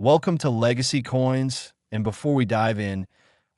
Welcome to Legacy Coins. And before we dive in,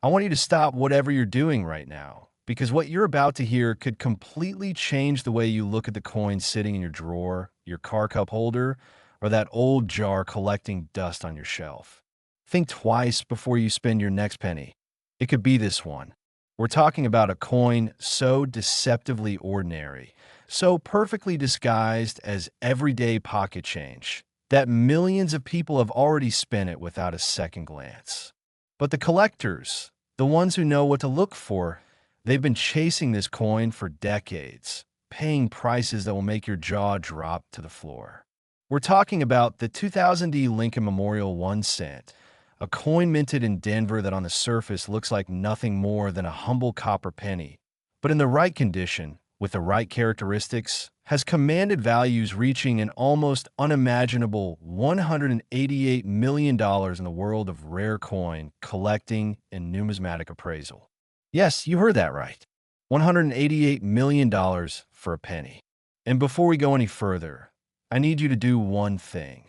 I want you to stop whatever you're doing right now, because what you're about to hear could completely change the way you look at the coin sitting in your drawer, your car cup holder, or that old jar collecting dust on your shelf. Think twice before you spend your next penny. It could be this one. We're talking about a coin so deceptively ordinary, so perfectly disguised as everyday pocket change, that millions of people have already spent it without a second glance. But the collectors, the ones who know what to look for, they've been chasing this coin for decades, paying prices that will make your jaw drop to the floor. We're talking about the 2000D Lincoln Memorial 1 cent, a coin minted in Denver that on the surface looks like nothing more than a humble copper penny, but in the right condition, with the right characteristics, has commanded values reaching an almost unimaginable $188 million in the world of rare coin collecting and numismatic appraisal. Yes, you heard that right. $188 million for a penny. And before we go any further, I need you to do one thing.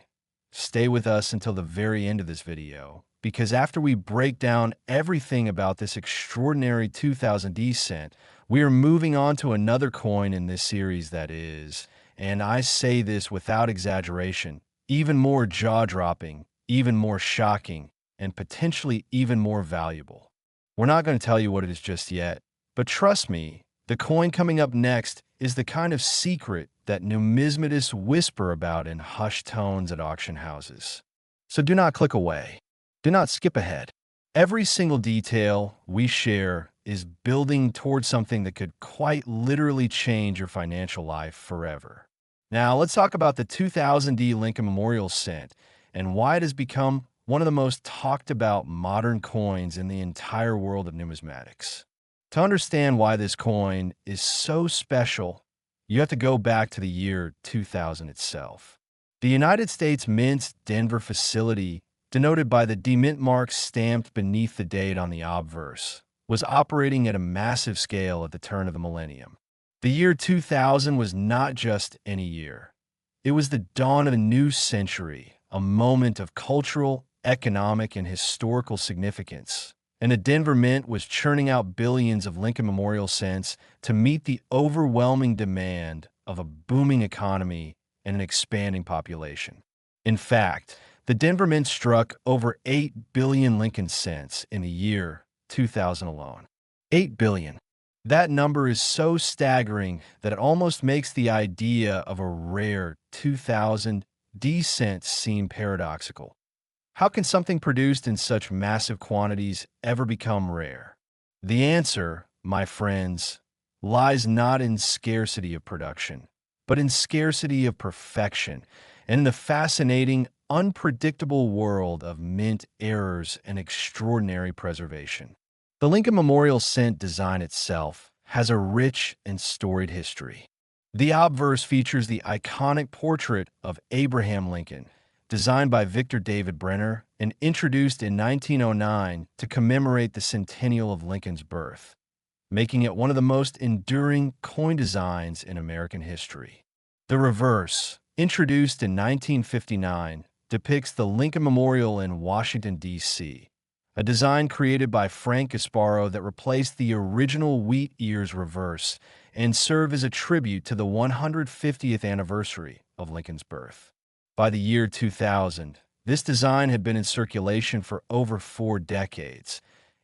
Stay with us until the very end of this video, because after we break down everything about this extraordinary 2000D cent, we are moving on to another coin in this series that is, and I say this without exaggeration, even more jaw-dropping, even more shocking, and potentially even more valuable. We're not going to tell you what it is just yet, but trust me, the coin coming up next is the kind of secret that numismatists whisper about in hushed tones at auction houses. So do not click away. Do not skip ahead. Every single detail we share is building towards something that could quite literally change your financial life forever. Now, let's talk about the 2000D Lincoln Memorial cent and why it has become one of the most talked about modern coins in the entire world of numismatics. To understand why this coin is so special, you have to go back to the year 2000 itself. The United States Mint's Denver facility, denoted by the demint mark stamped beneath the date on the obverse, was operating at a massive scale at the turn of the millennium. The year 2000 was not just any year. It was the dawn of a new century, a moment of cultural, economic, and historical significance. And the Denver Mint was churning out billions of Lincoln Memorial cents to meet the overwhelming demand of a booming economy and an expanding population. In fact, the Denver Mint struck over 8 billion Lincoln cents in the year 2000 alone. 8 billion. That number is so staggering that it almost makes the idea of a rare 2000 D cent seem paradoxical. How can something produced in such massive quantities ever become rare? The answer, my friends, lies not in scarcity of production, but in scarcity of perfection, and in the fascinating, unpredictable world of mint errors and extraordinary preservation. The Lincoln Memorial cent design itself has a rich and storied history. The obverse features the iconic portrait of Abraham Lincoln, designed by Victor David Brenner and introduced in 1909 to commemorate the centennial of Lincoln's birth, making it one of the most enduring coin designs in American history. The reverse, introduced in 1959, depicts the Lincoln Memorial in Washington, D.C., a design created by Frank Gasparo that replaced the original wheat ears reverse and served as a tribute to the 150th anniversary of Lincoln's birth. By the year 2000, this design had been in circulation for over 4 decades,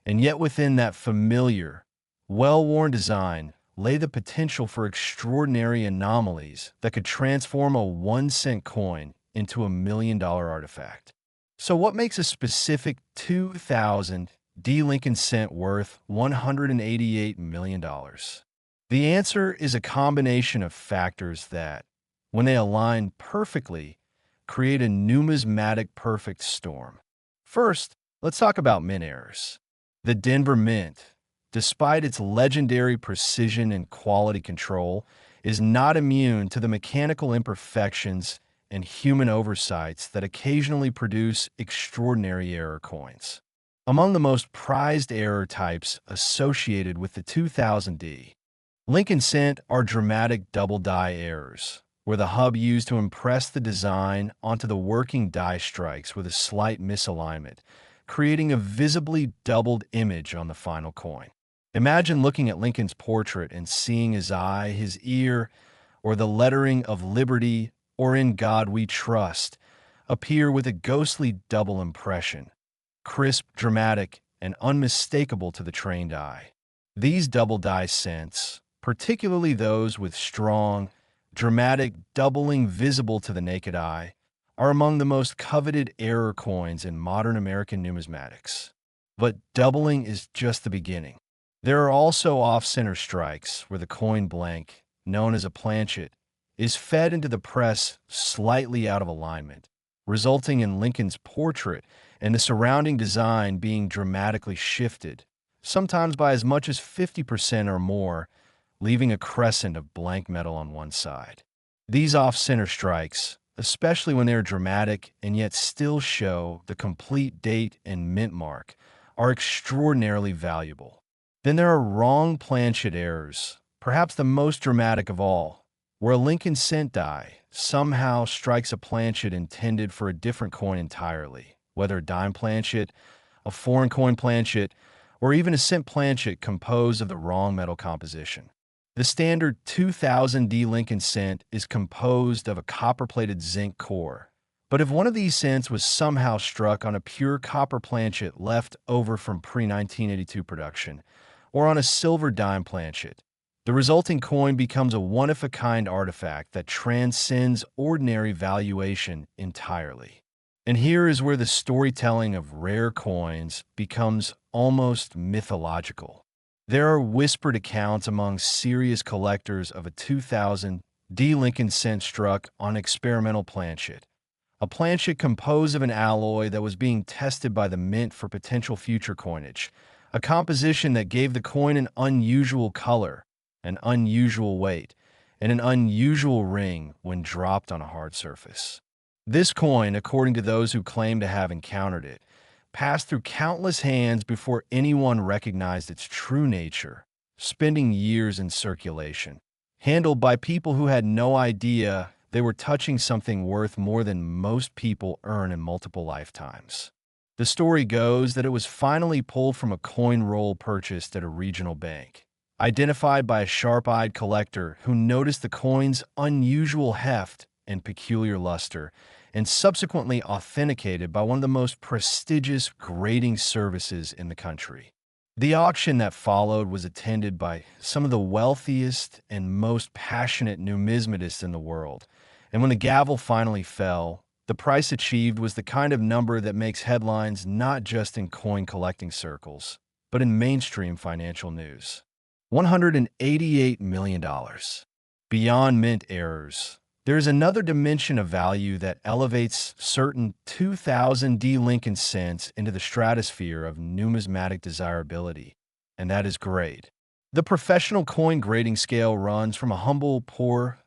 and yet within that familiar, well-worn design lay the potential for extraordinary anomalies that could transform a 1-cent coin into $1 million artifact. So what makes a specific 2000 D Lincoln cent worth $188 million? The answer is a combination of factors that, when they align perfectly, create a numismatic perfect storm. First, let's talk about mint errors. The Denver Mint, despite its legendary precision and quality control, is not immune to the mechanical imperfections and human oversights that occasionally produce extraordinary error coins. Among the most prized error types associated with the 2000D Lincoln cent are dramatic double die errors, where the hub used to impress the design onto the working die strikes with a slight misalignment, creating a visibly doubled image on the final coin. Imagine looking at Lincoln's portrait and seeing his eye, his ear, or the lettering of Liberty or In God We Trust appear with a ghostly double impression, crisp, dramatic, and unmistakable to the trained eye. These double die scents, particularly those with strong, dramatic doubling visible to the naked eye, are among the most coveted error coins in modern American numismatics. But doubling is just the beginning. There are also off-center strikes where the coin blank, known as a planchet, is fed into the press slightly out of alignment, resulting in Lincoln's portrait and the surrounding design being dramatically shifted, sometimes by as much as 50% or more, leaving a crescent of blank metal on one side. These off-center strikes, especially when they are dramatic and yet still show the complete date and mint mark, are extraordinarily valuable. Then there are wrong planchet errors, perhaps the most dramatic of all, where a Lincoln cent die somehow strikes a planchet intended for a different coin entirely, whether a dime planchet, a foreign coin planchet, or even a cent planchet composed of the wrong metal composition. The standard 2000 D Lincoln cent is composed of a copper-plated zinc core, but if one of these cents was somehow struck on a pure copper planchet left over from pre-1982 production, or on a silver dime planchet, the resulting coin becomes a one-of-a-kind artifact that transcends ordinary valuation entirely. And here is where the storytelling of rare coins becomes almost mythological. There are whispered accounts among serious collectors of a 2000 D Lincoln cent struck on experimental planchet, a planchet composed of an alloy that was being tested by the mint for potential future coinage, a composition that gave the coin an unusual color, an unusual weight, and an unusual ring when dropped on a hard surface. This coin, according to those who claim to have encountered it, passed through countless hands before anyone recognized its true nature, spending years in circulation, handled by people who had no idea they were touching something worth more than most people earn in multiple lifetimes. The story goes that it was finally pulled from a coin roll purchased at a regional bank, identified by a sharp-eyed collector who noticed the coin's unusual heft and peculiar luster, and subsequently authenticated by one of the most prestigious grading services in the country. The auction that followed was attended by some of the wealthiest and most passionate numismatists in the world, and when the gavel finally fell, the price achieved was the kind of number that makes headlines not just in coin collecting circles, but in mainstream financial news. $188 million. Beyond mint errors, there is another dimension of value that elevates certain 2000 D Lincoln cents into the stratosphere of numismatic desirability, and that is grade. The professional coin grading scale runs from a humble, poor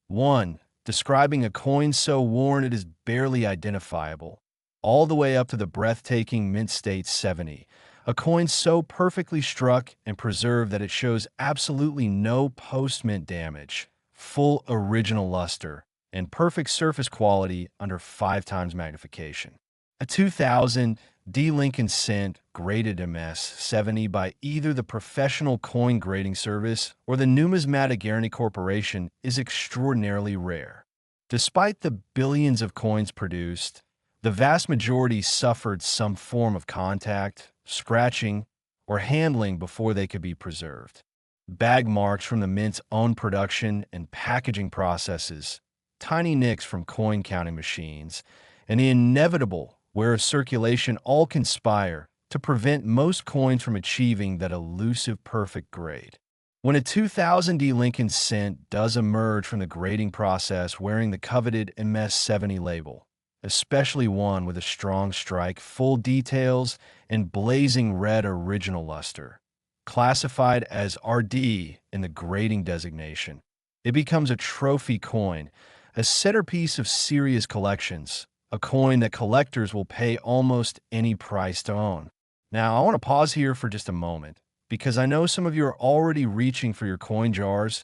1, describing a coin so worn it is barely identifiable, all the way up to the breathtaking mint state 70, a coin so perfectly struck and preserved that it shows absolutely no post-mint damage, full original luster, and perfect surface quality under 5 times magnification. A 2000 D Lincoln cent graded MS 70 by either the Professional Coin Grading Service or the Numismatic Guarantee Corporation is extraordinarily rare. Despite the billions of coins produced, the vast majority suffered some form of contact, scratching, or handling before they could be preserved. Bag marks from the mint's own production and packaging processes, tiny nicks from coin counting machines, and the inevitable wear of circulation all conspire to prevent most coins from achieving that elusive perfect grade. When a 2000 D Lincoln cent does emerge from the grading process wearing the coveted MS 70 label, especially one with a strong strike, full details, and blazing red original luster, classified as RD in the grading designation, it becomes a trophy coin, a centerpiece of serious collections, a coin that collectors will pay almost any price to own. Now, I want to pause here for just a moment, because I know some of you are already reaching for your coin jars,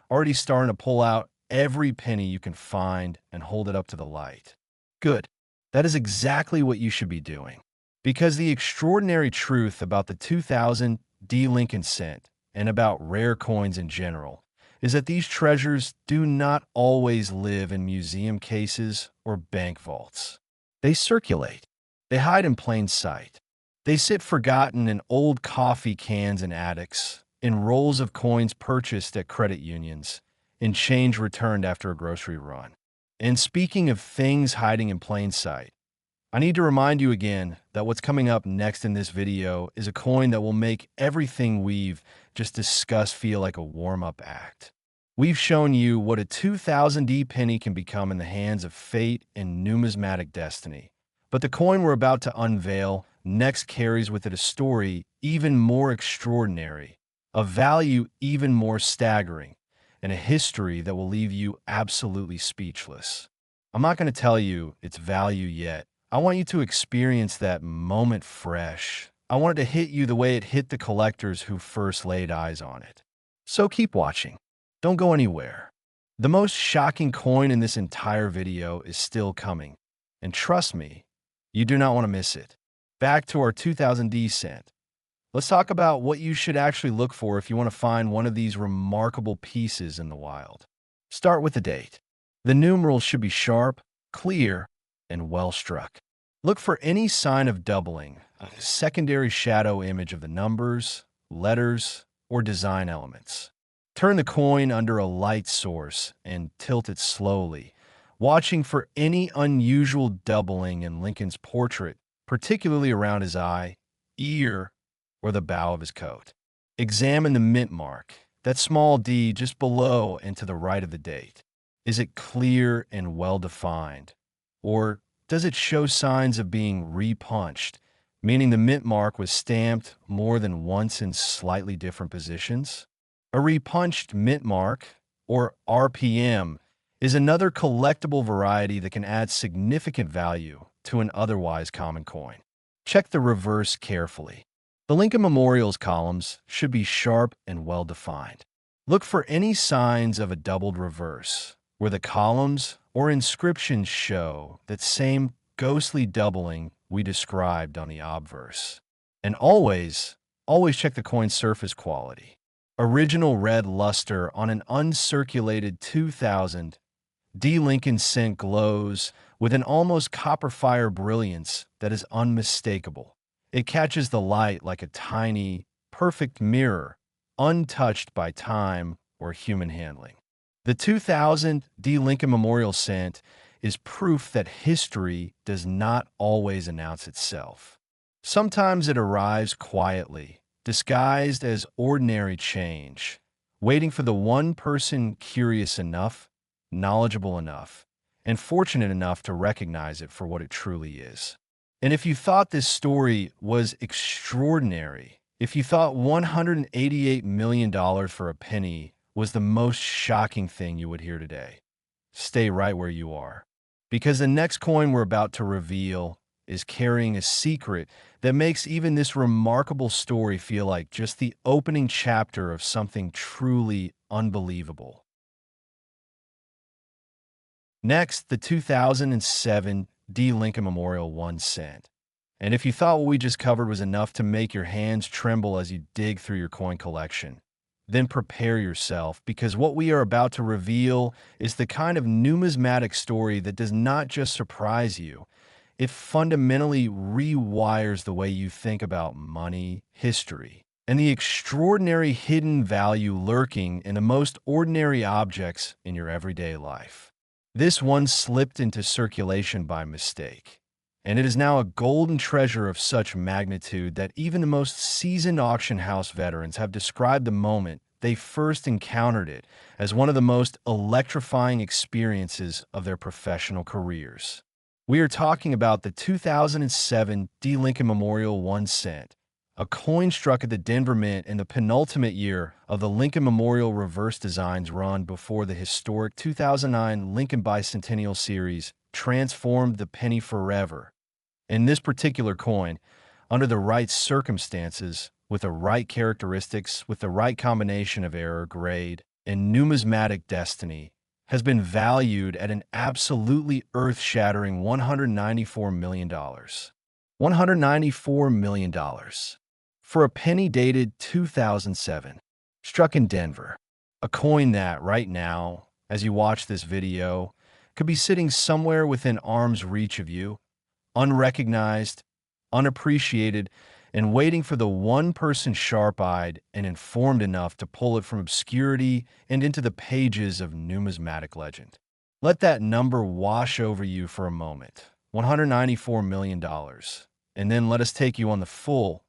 already starting to pull out every penny you can find and hold it up to the light. Good. That is exactly what you should be doing. Because the extraordinary truth about the 2000 D Lincoln cent and about rare coins in general is that these treasures do not always live in museum cases or bank vaults. They circulate. They hide in plain sight. They sit forgotten in old coffee cans in attics, in rolls of coins purchased at credit unions, in change returned after a grocery run. And speaking of things hiding in plain sight, I need to remind you again that what's coming up next in this video is a coin that will make everything we've just discussed feel like a warm-up act. We've shown you what a 2000D penny can become in the hands of fate and numismatic destiny. But the coin we're about to unveil next carries with it a story even more extraordinary, a value even more staggering, and a history that will leave you absolutely speechless. I'm not going to tell you its value yet. I want you to experience that moment fresh. I want it to hit you the way it hit the collectors who first laid eyes on it. So keep watching. Don't go anywhere. The most shocking coin in this entire video is still coming. And trust me, you do not want to miss it. Back to our 2000D cent. Let's talk about what you should actually look for if you want to find one of these remarkable pieces in the wild. Start with the date. The numerals should be sharp, clear, and well struck. Look for any sign of doubling, a secondary shadow image of the numbers, letters, or design elements. Turn the coin under a light source and tilt it slowly, watching for any unusual doubling in Lincoln's portrait, particularly around his eye, ear, or the bow of his coat. Examine the mint mark, that small D just below and to the right of the date. Is it clear and well-defined? Or does it show signs of being repunched, meaning the mint mark was stamped more than once in slightly different positions? A repunched mint mark, or RPM, is another collectible variety that can add significant value to an otherwise common coin. Check the reverse carefully. The Lincoln Memorial's columns should be sharp and well-defined. Look for any signs of a doubled reverse, where the columns or inscriptions show that same ghostly doubling we described on the obverse. And always check the coin's surface quality. Original red luster on an uncirculated 2000 D. Lincoln cent glows with an almost copper fire brilliance that is unmistakable. It catches the light like a tiny, perfect mirror, untouched by time or human handling. The 2000 D. Lincoln Memorial cent is proof that history does not always announce itself. Sometimes it arrives quietly, disguised as ordinary change, waiting for the one person curious enough, knowledgeable enough, and fortunate enough to recognize it for what it truly is. And if you thought this story was extraordinary, if you thought $188 million for a penny was the most shocking thing you would hear today, stay right where you are. Because the next coin we're about to reveal is carrying a secret that makes even this remarkable story feel like just the opening chapter of something truly unbelievable. Next, the 2007 D. Lincoln Memorial 1 cent. And if you thought what we just covered was enough to make your hands tremble as you dig through your coin collection, then prepare yourself, because what we are about to reveal is the kind of numismatic story that does not just surprise you, it fundamentally rewires the way you think about money, history, and the extraordinary hidden value lurking in the most ordinary objects in your everyday life. This one slipped into circulation by mistake, and it is now a golden treasure of such magnitude that even the most seasoned auction house veterans have described the moment they first encountered it as one of the most electrifying experiences of their professional careers. We are talking about the 2007 D. Lincoln Memorial 1 cent, a coin struck at the Denver Mint in the penultimate year of the Lincoln Memorial reverse designs run before the historic 2009 Lincoln Bicentennial Series transformed the penny forever. In this particular coin, under the right circumstances, with the right characteristics, with the right combination of error, grade, and numismatic destiny, has been valued at an absolutely earth-shattering $194 million. $194 million for a penny dated 2007, struck in Denver. A coin that, right now, as you watch this video, could be sitting somewhere within arm's reach of you, unrecognized, unappreciated, and waiting for the one person sharp-eyed and informed enough to pull it from obscurity and into the pages of numismatic legend. Let that number wash over you for a moment, $194 million, and then let us take you on the full,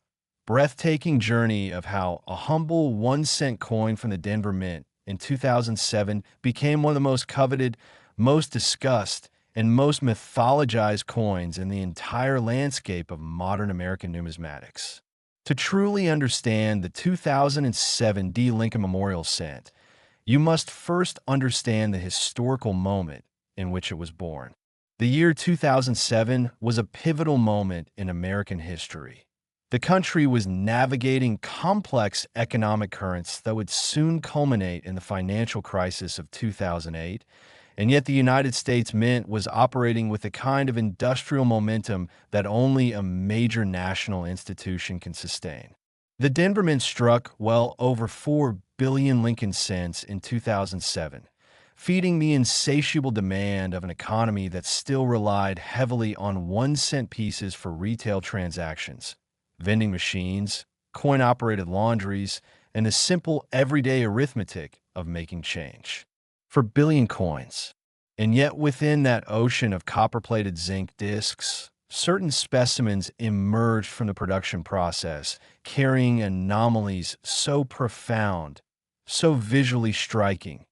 breathtaking journey of how a humble 1-cent coin from the Denver Mint in 2007 became one of the most coveted, most discussed, and most mythologized coins in the entire landscape of modern American numismatics. To truly understand the 2007 D. Lincoln Memorial Cent, you must first understand the historical moment in which it was born. The year 2007 was a pivotal moment in American history. The country was navigating complex economic currents that would soon culminate in the financial crisis of 2008, and yet the United States Mint was operating with a kind of industrial momentum that only a major national institution can sustain. The Denver Mint struck well over 4 billion Lincoln cents in 2007, feeding the insatiable demand of an economy that still relied heavily on 1-cent pieces for retail transactions, vending machines, coin-operated laundries, and the simple everyday arithmetic of making change. For billion coins. And yet within that ocean of copper-plated zinc discs, certain specimens emerged from the production process, carrying anomalies so profound, so visually striking,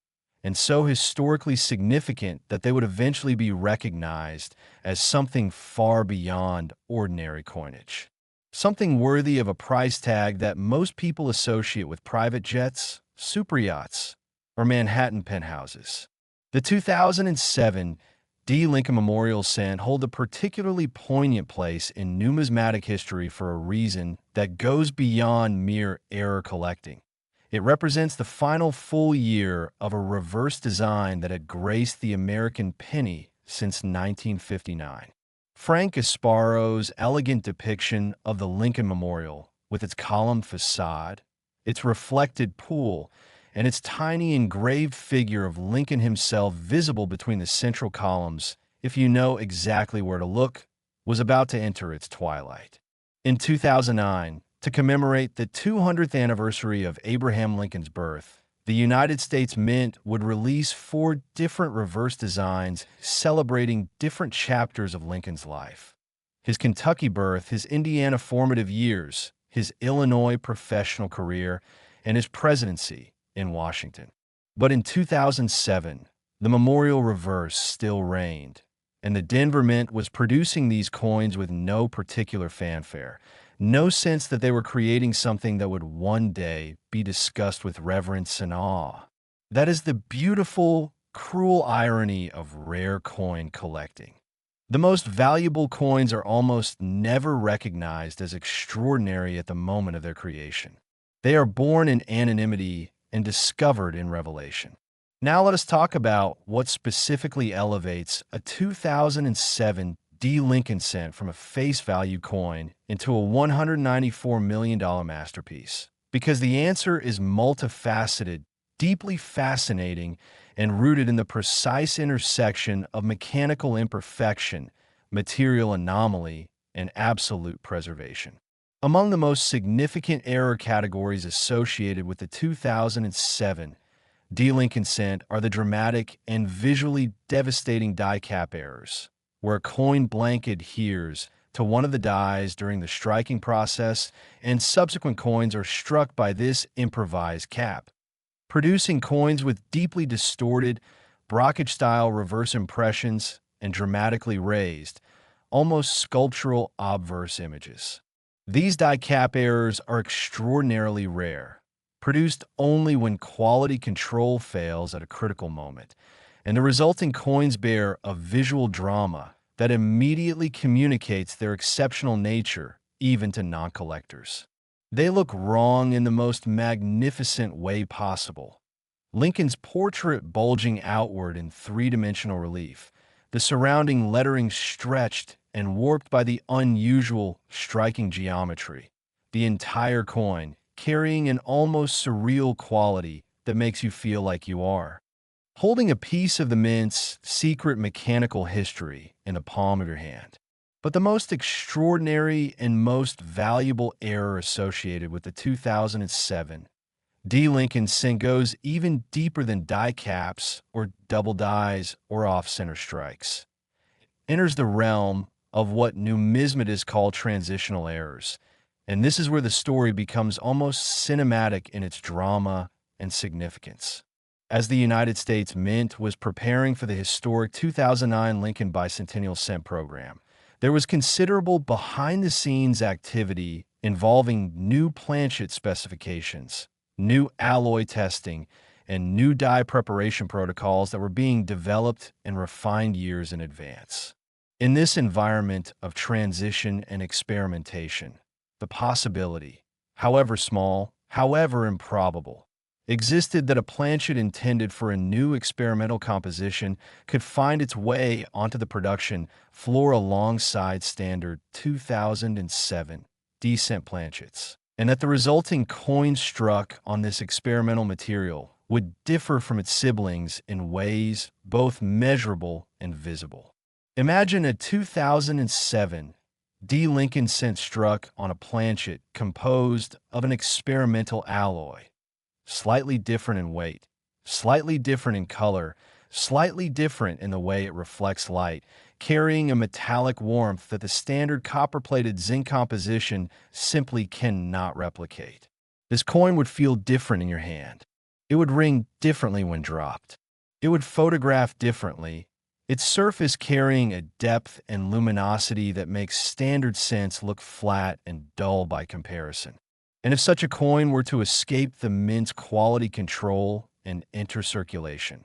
and so historically significant that they would eventually be recognized as something far beyond ordinary coinage. Something worthy of a price tag that most people associate with private jets, super yachts, or Manhattan penthouses. The 2007 D. Lincoln Memorial Cent hold a particularly poignant place in numismatic history for a reason that goes beyond mere error collecting. It represents the final full year of a reverse design that had graced the American penny since 1959. Frank Gasparo's elegant depiction of the Lincoln Memorial, with its column facade, its reflected pool, and its tiny engraved figure of Lincoln himself visible between the central columns, if you know exactly where to look, was about to enter its twilight. In 2009, to commemorate the 200th anniversary of Abraham Lincoln's birth, the United States Mint would release 4 different reverse designs celebrating different chapters of Lincoln's life. His Kentucky birth, his Indiana formative years, his Illinois professional career, and his presidency in Washington. But in 2007, the memorial reverse still reigned, and the Denver Mint was producing these coins with no particular fanfare, no sense that they were creating something that would one day be discussed with reverence and awe. That is the beautiful, cruel irony of rare coin collecting. The most valuable coins are almost never recognized as extraordinary at the moment of their creation. They are born in anonymity and discovered in revelation. Now let us talk about what specifically elevates a 2007 D. Lincoln Cent from a face value coin into a $194 million masterpiece. Because the answer is multifaceted, deeply fascinating, and rooted in the precise intersection of mechanical imperfection, material anomaly, and absolute preservation. Among the most significant error categories associated with the 2007 D. Lincoln Cent are the dramatic and visually devastating die cap errors, where a coin blank adheres to one of the dies during the striking process and subsequent coins are struck by this improvised cap, producing coins with deeply distorted, Brockage-style reverse impressions and dramatically raised, almost sculptural obverse images. These die cap errors are extraordinarily rare, produced only when quality control fails at a critical moment, and the resulting coins bear a visual drama that immediately communicates their exceptional nature even to non-collectors. They look wrong in the most magnificent way possible, Lincoln's portrait bulging outward in three-dimensional relief, the surrounding lettering stretched and warped by the unusual, striking geometry. The entire coin carrying an almost surreal quality that makes you feel like you are holding a piece of the mint's secret mechanical history in the palm of your hand. But the most extraordinary and most valuable error associated with the 2007 D. Lincoln Cent goes even deeper than die caps or double dies or off-center strikes. Enters the realm of what numismatists call transitional errors, and this is where the story becomes almost cinematic in its drama and significance. As the United States Mint was preparing for the historic 2009 Lincoln Bicentennial Cent program, there was considerable behind-the-scenes activity involving new planchet specifications, new alloy testing, and new die preparation protocols that were being developed and refined years in advance. In this environment of transition and experimentation, the possibility, however small, however improbable, existed that a planchet intended for a new experimental composition could find its way onto the production floor alongside standard 2007 D-cent planchets, and that the resulting coin struck on this experimental material would differ from its siblings in ways both measurable and visible. Imagine a 2007 D. Lincoln Cent struck on a planchet composed of an experimental alloy, slightly different in weight, slightly different in color, slightly different in the way it reflects light, carrying a metallic warmth that the standard copper-plated zinc composition simply cannot replicate. This coin would feel different in your hand. It would ring differently when dropped. It would photograph differently, its surface carrying a depth and luminosity that makes standard cents look flat and dull by comparison. And if such a coin were to escape the mint's quality control and enter circulation,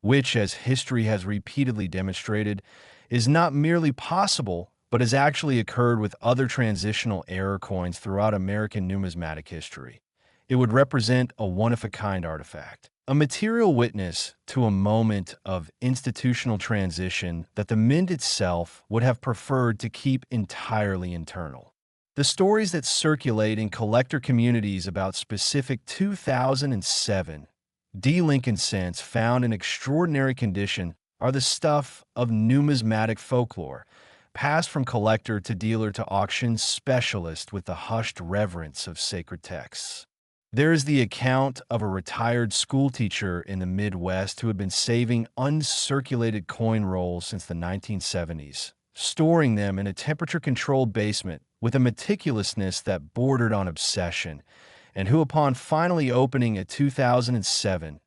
which, as history has repeatedly demonstrated, is not merely possible, but has actually occurred with other transitional error coins throughout American numismatic history, it would represent a one-of-a-kind artifact, a material witness to a moment of institutional transition that the mint itself would have preferred to keep entirely internal. The stories that circulate in collector communities about specific 2007 D. Lincoln cents found in extraordinary condition are the stuff of numismatic folklore, passed from collector to dealer to auction specialist with the hushed reverence of sacred texts. There is the account of a retired schoolteacher in the Midwest who had been saving uncirculated coin rolls since the 1970s, storing them in a temperature-controlled basement with a meticulousness that bordered on obsession, and who, upon finally opening a 2007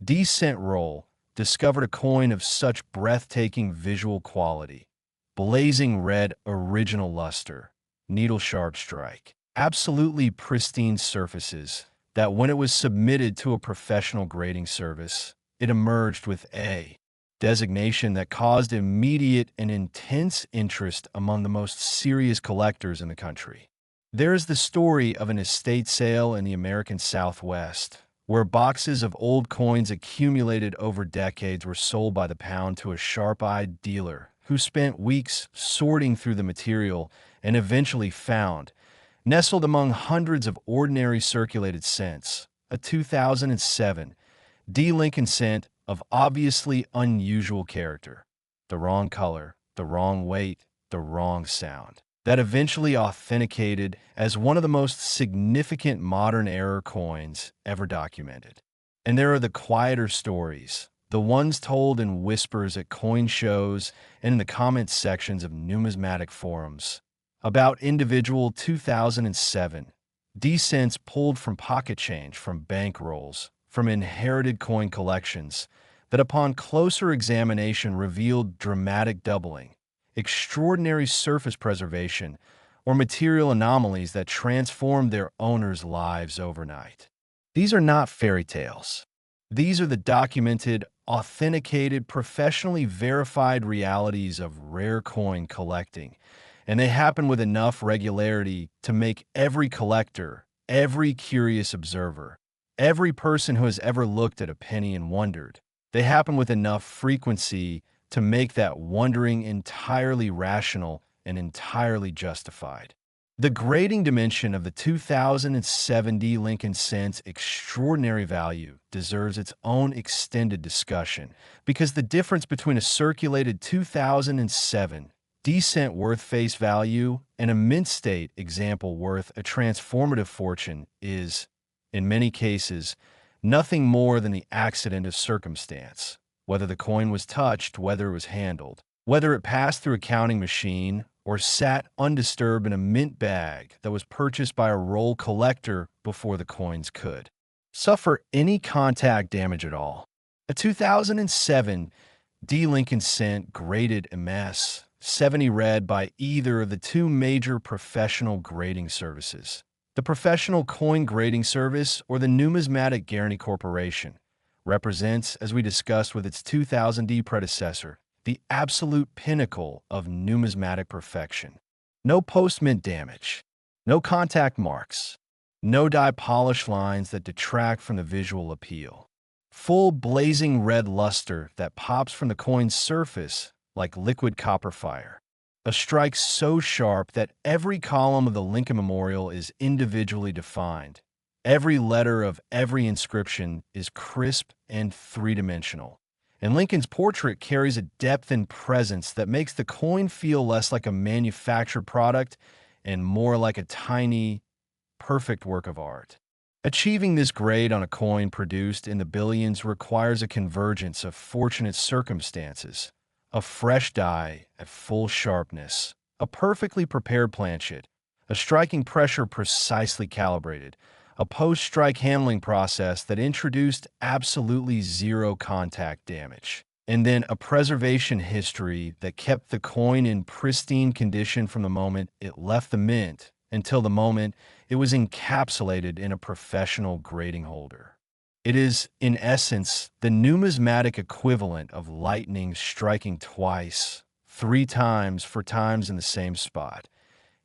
D-cent roll, discovered a coin of such breathtaking visual quality, blazing red original luster, needle-sharp strike, absolutely pristine surfaces, that when it was submitted to a professional grading service, it emerged with a designation that caused immediate and intense interest among the most serious collectors in the country. There is the story of an estate sale in the American Southwest, where boxes of old coins accumulated over decades were sold by the pound to a sharp-eyed dealer who spent weeks sorting through the material and eventually found, nestled among hundreds of ordinary circulated cents, a 2007 D. Lincoln cent of obviously unusual character, the wrong color, the wrong weight, the wrong sound, that eventually authenticated as one of the most significant modern error coins ever documented. And there are the quieter stories, the ones told in whispers at coin shows and in the comment sections of numismatic forums, about individual 2007 D-cents pulled from pocket change, from bank rolls, from inherited coin collections, that upon closer examination revealed dramatic doubling, extraordinary surface preservation, or material anomalies that transformed their owners' lives overnight. These are not fairy tales. These are the documented, authenticated, professionally verified realities of rare coin collecting, and they happen with enough regularity to make every collector, every curious observer, Every person who has ever looked at a penny and wondered, they happen with enough frequency to make that wondering entirely rational and entirely justified. The grading dimension of the 2007 D. Lincoln Cent's extraordinary value deserves its own extended discussion because the difference between a circulated 2007 D cent worth face value and a mint state example worth a transformative fortune is, in many cases, nothing more than the accident of circumstance. Whether the coin was touched, whether it was handled, whether it passed through a counting machine, or sat undisturbed in a mint bag that was purchased by a roll collector before the coins could suffer any contact damage at all. A 2007 D. Lincoln Cent graded MS 70 read by either of the two major professional grading services, the Professional Coin Grading Service or the Numismatic Guarantee Corporation, represents, as we discussed with its 2000 D predecessor, the absolute pinnacle of numismatic perfection. No post-mint damage, no contact marks, no dye polish lines that detract from the visual appeal. Full blazing red luster that pops from the coin's surface like liquid copper fire. A strike so sharp that every column of the Lincoln Memorial is individually defined. Every letter of every inscription is crisp and three-dimensional. And Lincoln's portrait carries a depth and presence that makes the coin feel less like a manufactured product and more like a tiny, perfect work of art. Achieving this grade on a coin produced in the billions requires a convergence of fortunate circumstances, a fresh die at full sharpness, a perfectly prepared planchet, a striking pressure precisely calibrated, a post-strike handling process that introduced absolutely zero contact damage, and then a preservation history that kept the coin in pristine condition from the moment it left the mint until the moment it was encapsulated in a professional grading holder. It is, in essence, the numismatic equivalent of lightning striking twice, 3 times, 4 times in the same spot.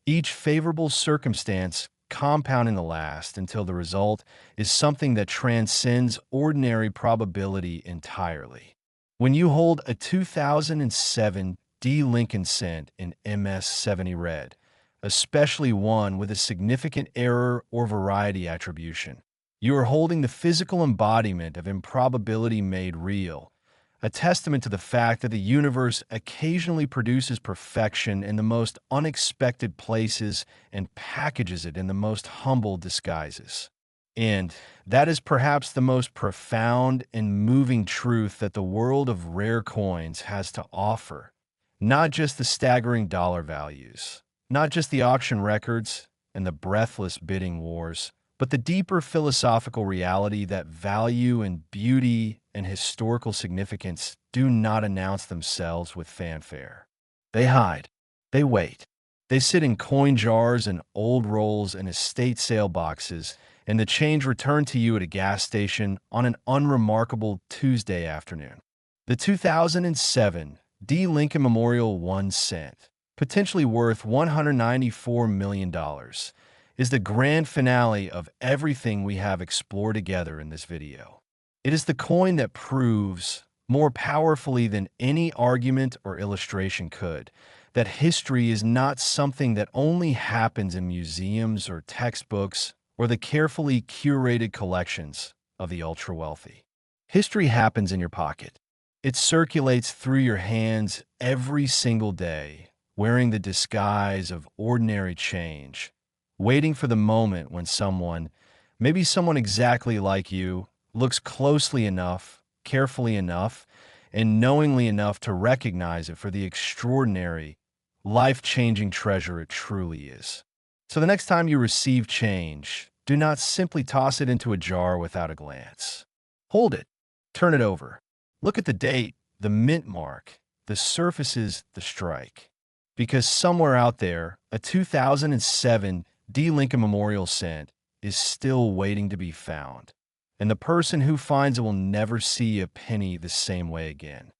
Each favorable circumstance compounding the last until the result is something that transcends ordinary probability entirely. When you hold a 2007 D. Lincoln Cent in MS 70 red, especially one with a significant error or variety attribution, you are holding the physical embodiment of improbability made real, a testament to the fact that the universe occasionally produces perfection in the most unexpected places and packages it in the most humble disguises. And that is perhaps the most profound and moving truth that the world of rare coins has to offer. Not just the staggering dollar values, not just the auction records and the breathless bidding wars, but the deeper philosophical reality that value and beauty and historical significance do not announce themselves with fanfare. They hide. They wait. They sit in coin jars and old rolls and estate sale boxes, and the change returned to you at a gas station on an unremarkable Tuesday afternoon. The 2007 D. Lincoln Memorial 1 cent, potentially worth $194 million, is the grand finale of everything we have explored together in this video. It is the coin that proves, more powerfully than any argument or illustration could, that history is not something that only happens in museums or textbooks or the carefully curated collections of the ultra-wealthy. History happens in your pocket. It circulates through your hands every single day, wearing the disguise of ordinary change, waiting for the moment when someone, maybe someone exactly like you, looks closely enough, carefully enough, and knowingly enough to recognize it for the extraordinary, life-changing treasure it truly is. So the next time you receive change, do not simply toss it into a jar without a glance. Hold it, turn it over, look at the date, the mint mark, the surfaces, the strike. Because somewhere out there, a 2007 D. Lincoln Memorial Cent is still waiting to be found, and the person who finds it will never see a penny the same way again.